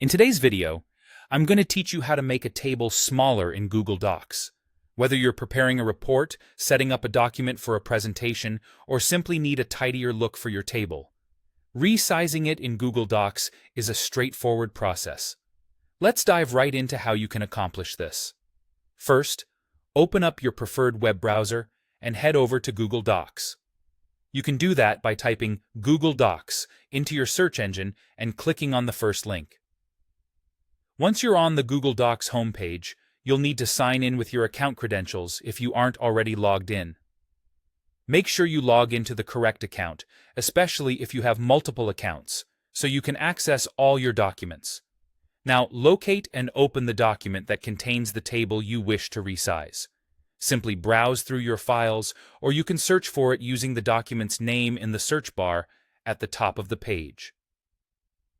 In today's video, I'm going to teach you how to make a table smaller in Google Docs. Whether you're preparing a report, setting up a document for a presentation, or simply need a tidier look for your table, resizing it in Google Docs is a straightforward process. Let's dive right into how you can accomplish this. First, open up your preferred web browser and head over to Google Docs. You can do that by typing Google Docs into your search engine and clicking on the first link. Once you're on the Google Docs homepage, you'll need to sign in with your account credentials if you aren't already logged in. Make sure you log into the correct account, especially if you have multiple accounts, so you can access all your documents. Now, locate and open the document that contains the table you wish to resize. Simply browse through your files, or you can search for it using the document's name in the search bar at the top of the page.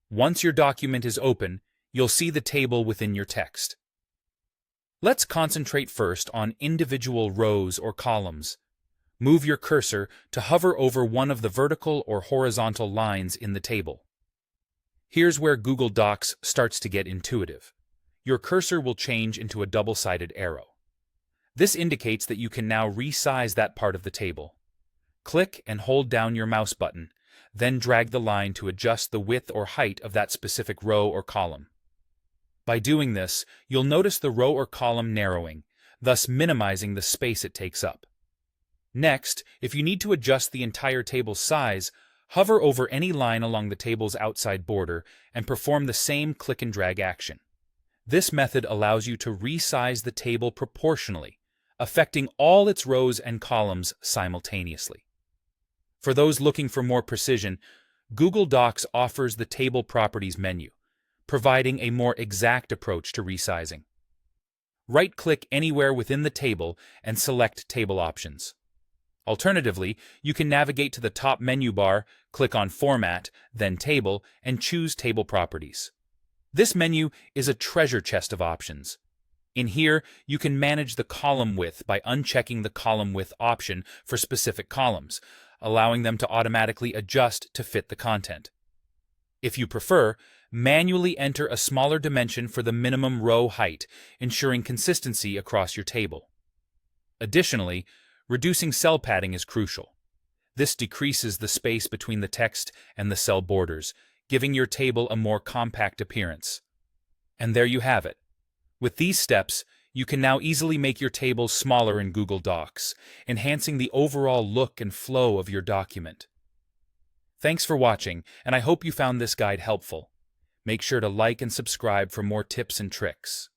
Once your document is open, you'll see the table within your text. Let's concentrate first on individual rows or columns. Move your cursor to hover over one of the vertical or horizontal lines in the table. Here's where Google Docs starts to get intuitive. Your cursor will change into a double-sided arrow. This indicates that you can now resize that part of the table. Click and hold down your mouse button, then drag the line to adjust the width or height of that specific row or column. By doing this, you'll notice the row or column narrowing, thus minimizing the space it takes up. Next, if you need to adjust the entire table's size, hover over any line along the table's outside border and perform the same click and drag action. This method allows you to resize the table proportionally, affecting all its rows and columns simultaneously. For those looking for more precision, Google Docs offers the Table Properties menu, providing a more exact approach to resizing. Right-click anywhere within the table and select Table Options. Alternatively, you can navigate to the top menu bar, click on Format, then Table, and choose Table Properties. This menu is a treasure chest of options. In here, you can manage the column width by unchecking the column width option for specific columns, allowing them to automatically adjust to fit the content. If you prefer, manually enter a smaller dimension for the minimum row height, ensuring consistency across your table. Additionally, reducing cell padding is crucial. This decreases the space between the text and the cell borders, giving your table a more compact appearance. And there you have it. With these steps, you can now easily make your table smaller in Google Docs, enhancing the overall look and flow of your document. Thanks for watching, and I hope you found this guide helpful. Make sure to like and subscribe for more tips and tricks.